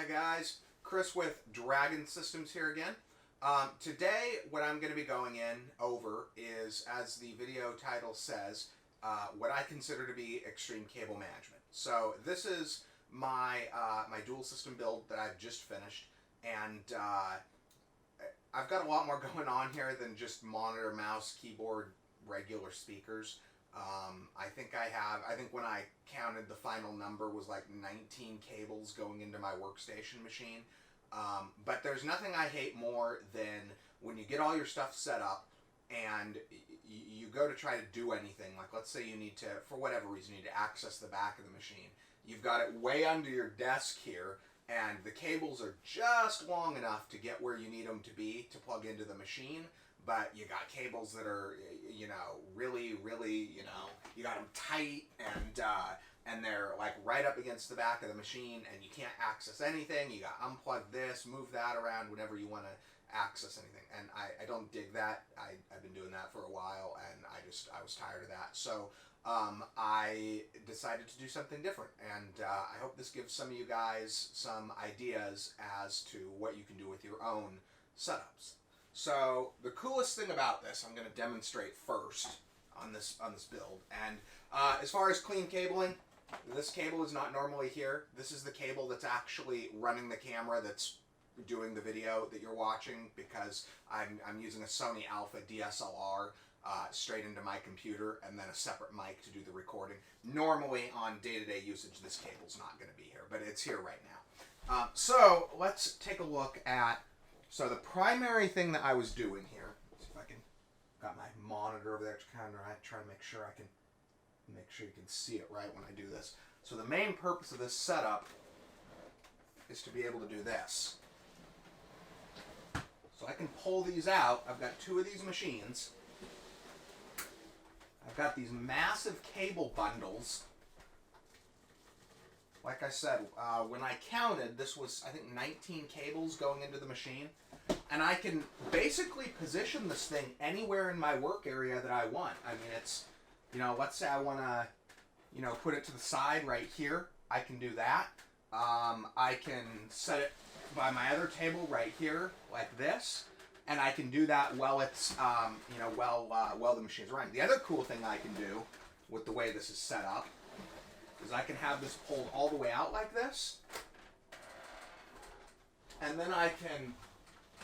Hi guys, Chris with Dragon Systems here again. Today what I'm going to be going over is, as the video title says, what I consider to be extreme cable management. So this is my my dual system build that I've just finished, and I've got a lot more going on here than just monitor, mouse, keyboard, regular speakers. I think when I counted, the final number was like 19 cables going into my workstation machine. But there's nothing I hate more than when you get all your stuff set up and you go to try to do anything. Like, let's say you need to, for whatever reason, you need to access the back of the machine. You've got it way under your desk here, and the cables are just long enough to get where you need them to be to plug into the machine. But you got cables that are, really, you got them tight, and they're like right up against the back of the machine, and you can't access anything. You got unplug this, move that around whenever you want to access anything. And I don't dig that. I've been doing that for a while, and I was tired of that. So I decided to do something different, and I hope this gives some of you guys some ideas as to what you can do with your own setups. So the coolest thing about this, I'm going to demonstrate first on this build. And as far as clean cabling, this cable is not normally here. This is the cable that's actually running the camera that's doing the video that you're watching, because I'm using a Sony Alpha DSLR straight into my computer, and then a separate mic to do the recording. Normally on day-to-day usage, this cable's not going to be here, but it's here right now. So let's take a look at. So the primary thing that I was doing here, let's see if I can, got my monitor over there to kind of try to make sure you can see it right when I do this. So the main purpose of this setup is to be able to do this. So I can pull these out. I've got two of these machines. I've got these massive cable bundles. Like I said, when I counted, this was, I think, 19 cables going into the machine. And I can basically position this thing anywhere in my work area that I want. I mean, it's, let's say I want to, put it to the side right here. I can do that. I can set it by my other table right here, like this. And I can do that while it's, while the machine's running. The other cool thing I can do with the way this is set up is I can have this pulled all the way out like this, and then I can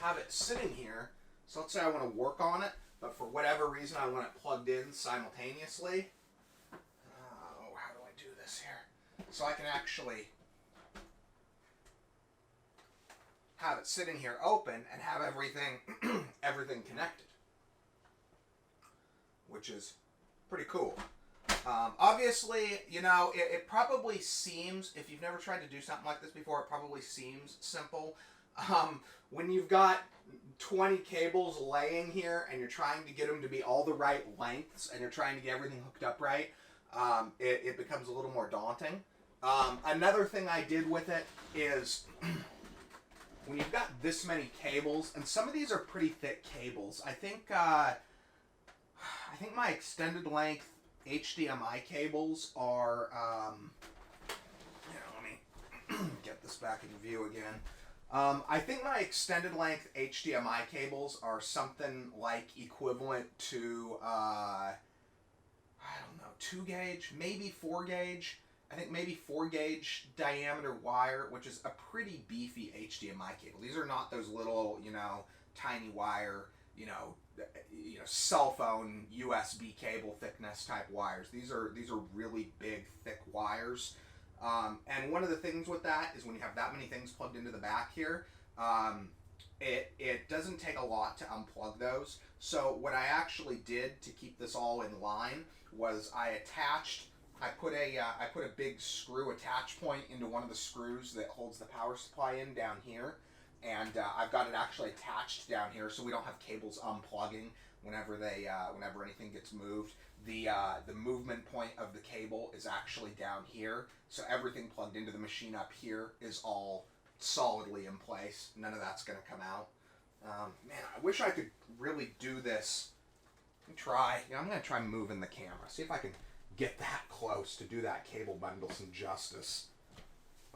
have it sitting here. So let's say I want to work on it, but for whatever reason I want it plugged in simultaneously. How do I do this here? So I can actually have it sitting here open and have everything connected, which is pretty cool. Obviously, it probably seems, if you've never tried to do something like this before, it probably seems simple. When you've got 20 cables laying here and you're trying to get them to be all the right lengths and you're trying to get everything hooked up right, it becomes a little more daunting. Another thing I did with it is when you've got this many cables, and some of these are pretty thick cables. I think my extended length HDMI cables are, let me get this back in view again. I think my extended length HDMI cables are something like equivalent to, I don't know, 2 gauge, maybe 4 gauge. I think maybe 4 gauge diameter wire, which is a pretty beefy HDMI cable. These are not those little, tiny wire, cell phone USB cable thickness type wires. These are really big, thick wires. And one of the things with that is when you have that many things plugged into the back here, it doesn't take a lot to unplug those. So what I actually did to keep this all in line was I put a big screw attach point into one of the screws that holds the power supply in down here. And I've got it actually attached down here, so we don't have cables unplugging whenever anything gets moved. The movement point of the cable is actually down here, so everything plugged into the machine up here is all solidly in place. None of that's going to come out. Man, I wish I could really do this. Let me try. I'm going to try moving the camera. See if I can get that close to do that cable bundle some justice.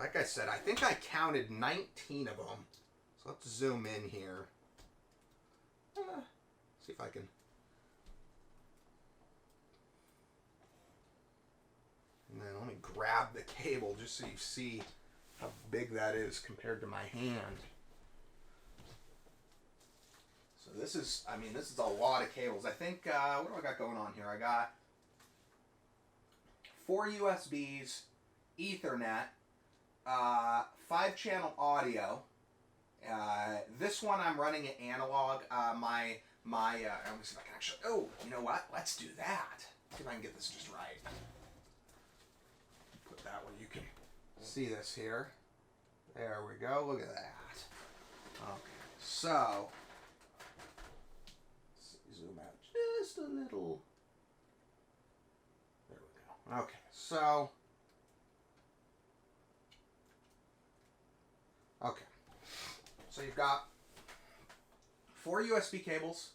like I said, I think I counted 19 of them. So let's zoom in here. See if I can. And then let me grab the cable just so you see how big that is compared to my hand. So this is, I mean, this is a lot of cables. I think, what do I got going on here? I got 4 USBs, Ethernet, 5-channel audio. This one I'm running it analog. Let me see if I can actually, oh, you know what? Let's do that. See if I can get this just right. Put that where you can see this here. There we go. Look at that. Okay, so let's zoom out just a little. There we go. Okay, so you've got 4 USB cables.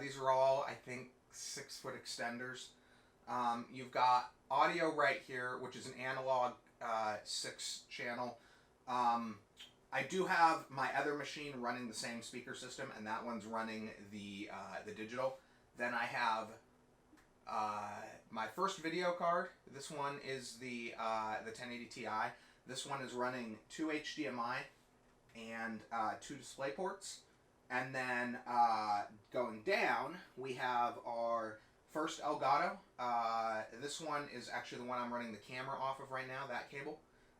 These are all, I think, 6-foot extenders. You've got audio right here, which is an analog 6-channel. I do have my other machine running the same speaker system, and that one's running the digital. Then I have my first video card. This one is the 1080 Ti. This one is running 2 HDMI and 2 display ports. And then going down, we have our first Elgato. This one is actually the one I'm running the camera off of right now, that cable.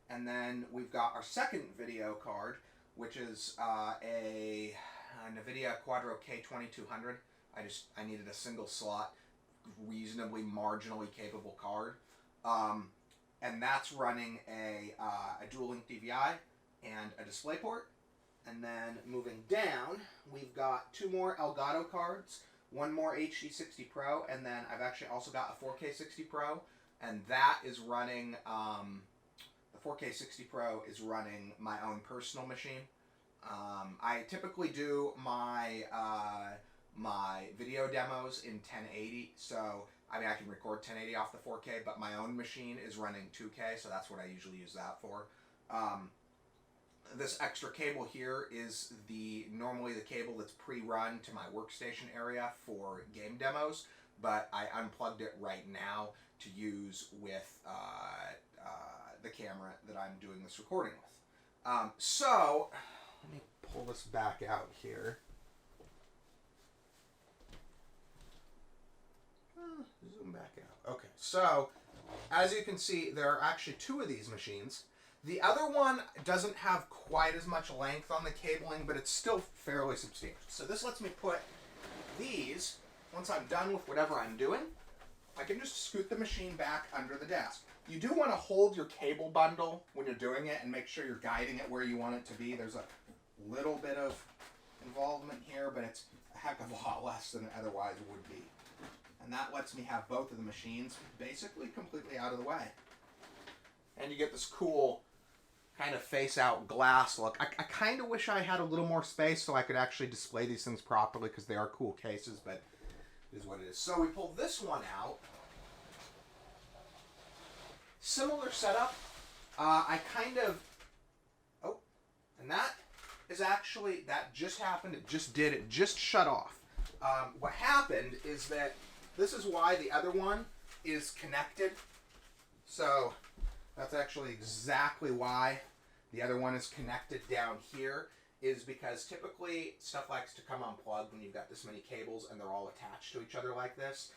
And then we've got our second video card, which is a NVIDIA Quadro K2200. I needed a single slot, reasonably marginally capable card. And that's running a dual link DVI and a DisplayPort. And then moving down, we've got 2 more Elgato cards, 1 more HD60 Pro, and then I've actually also got a 4K 60 Pro, and that is running, the 4K 60 Pro is running my own personal machine. I typically do my my video demos in 1080, so I mean I can record 1080 off the 4K, but my own machine is running 2K, so that's what I usually use that for. This extra cable here is normally the cable that's pre-run to my workstation area for game demos, but I unplugged it right now to use with the camera that I'm doing this recording with. So, let me pull this back out here. Zoom back out. Okay, so, as you can see, there are actually 2 of these machines. The other one doesn't have quite as much length on the cabling, but it's still fairly substantial. So this lets me put these, once I'm done with whatever I'm doing, I can just scoot the machine back under the desk. You do want to hold your cable bundle when you're doing it and make sure you're guiding it where you want it to be. There's a little bit of involvement here, but it's a heck of a lot less than it otherwise would be. And that lets me have both of the machines basically completely out of the way. And you get this cool kind of face-out glass look. I kind of wish I had a little more space so I could actually display these things properly because they are cool cases, but it is what it is. So we pull this one out. Similar setup. And that is actually, that just happened. It just shut off. What happened is that this is why the other one is connected. So that's actually exactly why the other one is connected down here, is because typically stuff likes to come unplugged when you've got this many cables and they're all attached to each other like this.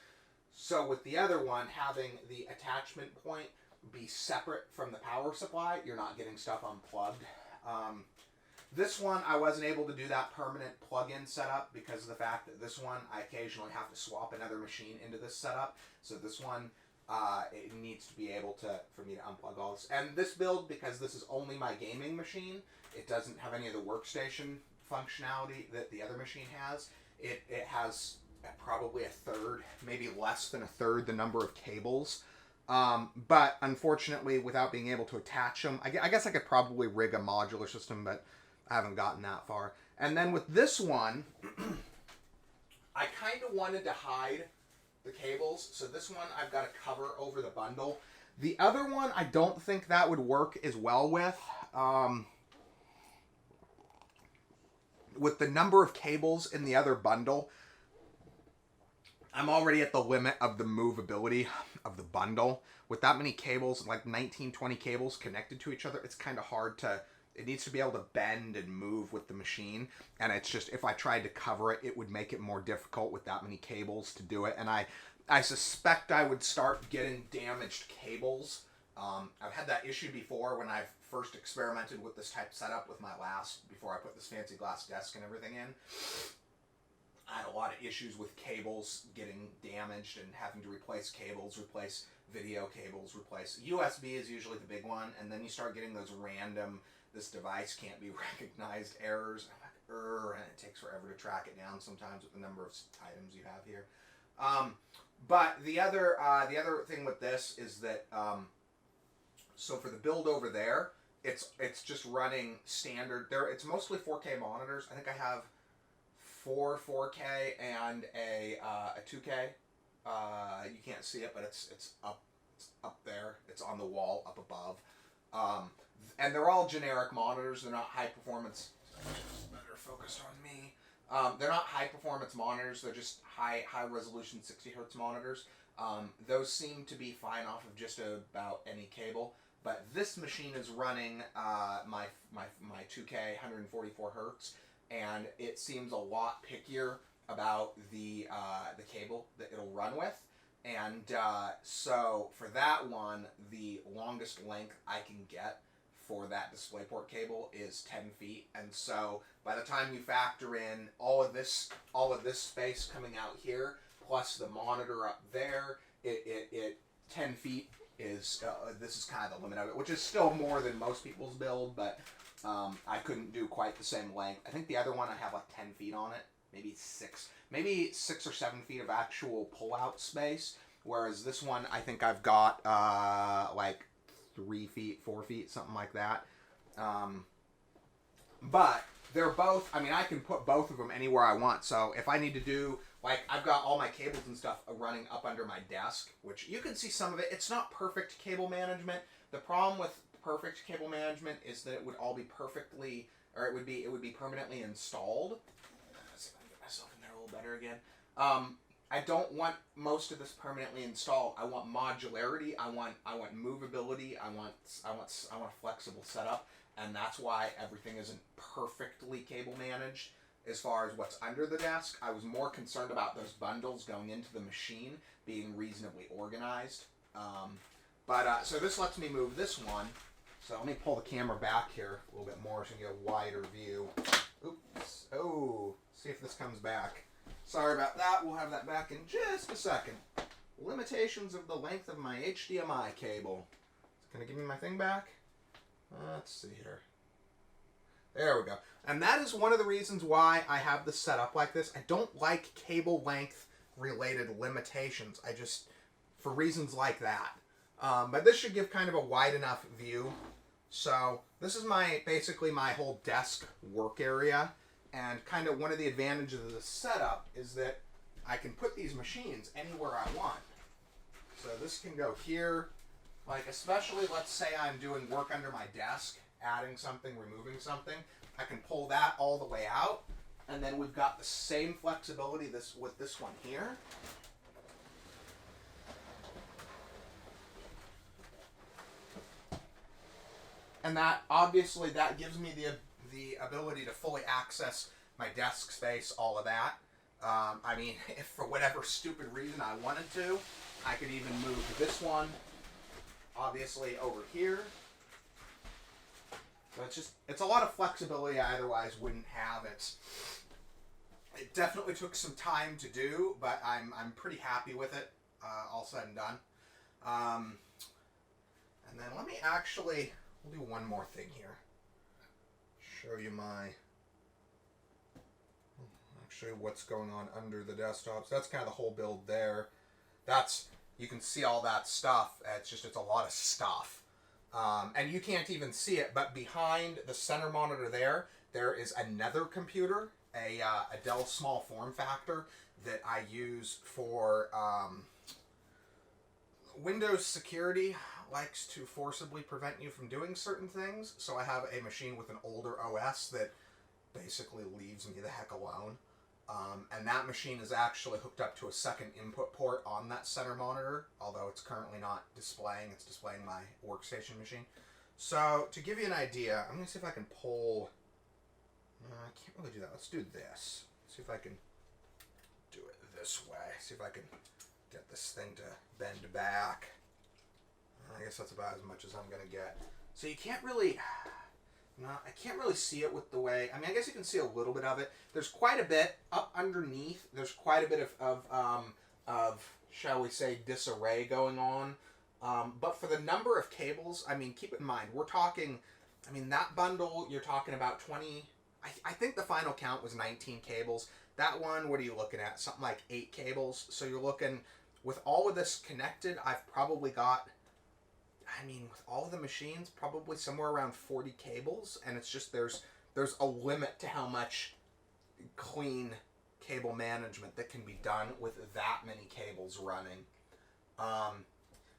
So with the other one, having the attachment point be separate from the power supply, you're not getting stuff unplugged. This one, I wasn't able to do that permanent plug-in setup because of the fact that this one, I occasionally have to swap another machine into this setup. So this one, it needs to be able for me to unplug all this. And this build, because this is only my gaming machine, it doesn't have any of the workstation functionality that the other machine has. It has probably a third, maybe less than a third the number of cables. But unfortunately, without being able to attach them, I guess I could probably rig a modular system, but I haven't gotten that far. And then with this one, I kind of wanted to hide the cables. So this one, I've got a cover over the bundle. The other one, I don't think that would work as well with. With the number of cables in the other bundle, I'm already at the limit of the movability of the bundle. With that many cables, like 19, 20 cables connected to each other, it's kind of hard to... It needs to be able to bend and move with the machine. And it's just, if I tried to cover it, it would make it more difficult with that many cables to do it. And I suspect I would start getting damaged cables. I've had that issue before when I've first experimented with this type of setup with my last, before I put this fancy glass desk and everything in. I had a lot of issues with cables getting damaged and having to replace cables, replace video cables, replace... USB is usually the big one, and then you start getting those random, this device can't be recognized errors. I'm like, and it takes forever to track it down sometimes with the number of items you have here. But the other thing with this is that, so for the build over there, it's just running standard. It's mostly 4K monitors. I think I have 4 4K and a 2K. You can't see it, but it's up there. It's on the wall up above. And they're all generic monitors. They're not high performance. Better focused on me. They're not high performance monitors. They're just high resolution 60 hertz monitors. Those seem to be fine off of just about any cable. But this machine is running my 2K 144 hertz, and it seems a lot pickier about the cable that it'll run with. And so for that one, the longest length I can get for that DisplayPort cable is 10 feet. And so by the time you factor in all of this space coming out here, plus the monitor up there, it 10 feet is, this is kind of the limit of it, which is still more than most people's build, but I couldn't do quite the same length. I think the other one I have like 10 feet on it, maybe 6 or 7 feet of actual pull-out space, whereas this one I think I've got like 3 feet, 4 feet, something like that. But they're both, I mean, I can put both of them anywhere I want. So if I need to do, like, I've got all my cables and stuff running up under my desk, which you can see some of it. It's not perfect cable management. The problem with perfect cable management is that it would all be perfectly, or it would be permanently installed. Let's see if I can get myself in there a little better again. I don't want most of this permanently installed. I want modularity. I want movability. I want a flexible setup, and that's why everything isn't perfectly cable managed as far as what's under the desk. I was more concerned about those bundles going into the machine being reasonably organized. So this lets me move this one. So let me pull the camera back here a little bit more so you get a wider view. Oops. Oh, see if this comes back. Sorry about that. We'll have that back in just a second. Limitations of the length of my HDMI cable. It's going to give me my thing back. Let's see here. There we go. And that is one of the reasons why I have this set up like this. I don't like cable length related limitations. I just, for reasons like that. But this should give kind of a wide enough view. So this is basically my whole desk work area. And kind of one of the advantages of the setup is that I can put these machines anywhere I want. So this can go here, like especially let's say I'm doing work under my desk, adding something, removing something. I can pull that all the way out, and then we've got the same flexibility with this one here. And that obviously that gives me the ability to fully access my desk space, all of that. I mean, if for whatever stupid reason I wanted to, I could even move this one, obviously, over here. So it's a lot of flexibility I otherwise wouldn't have. It definitely took some time to do, but I'm pretty happy with it, all said and done. And then let me we'll do one more thing here. Show you what's going on under the desktops. That's kind of the whole build there. You can see all that stuff. It's a lot of stuff. And you can't even see it, but behind the center monitor there is another computer, a Dell small form factor that I use for Windows security. likes to forcibly prevent you from doing certain things, so I have a machine with an older OS that basically leaves me the heck alone. And that machine is actually hooked up to a second input port on that center monitor, although it's currently not displaying, it's displaying my workstation machine. So, to give you an idea, I'm going to see if I can pull... I can't really do that. Let's do this. See if I can do it this way. See if I can get this thing to bend back. I guess that's about as much as I'm going to get. So you can't really... No, I can't really see it with the way... I mean, I guess you can see a little bit of it. There's quite a bit up underneath. There's quite a bit of shall we say, disarray going on. But for the number of cables, I mean, keep in mind, we're talking... I mean, that bundle, you're talking about 20... I think the final count was 19 cables. That one, what are you looking at? Something like 8 cables. So you're looking... With all of this connected, I've probably got... I mean, with all of the machines, probably somewhere around 40 cables, and it's just there's a limit to how much clean cable management that can be done with that many cables running.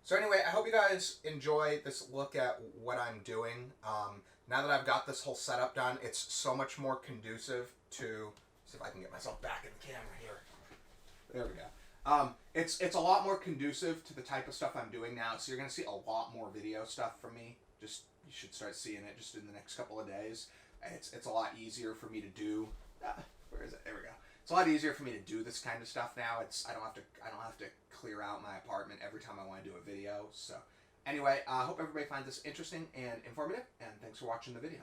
So anyway, I hope you guys enjoy this look at what I'm doing. Now that I've got this whole setup done, it's so much more conducive to... See if I can get myself back in the camera here. There we go. It's a lot more conducive to the type of stuff I'm doing now, so you're going to see a lot more video stuff from me. You should start seeing it just in the next couple of days. It's a lot easier for me to do. Where is it? There we go. It's a lot easier for me to do this kind of stuff now. I don't have to clear out my apartment every time I want to do a video. So anyway, I hope everybody finds this interesting and informative, and thanks for watching the video.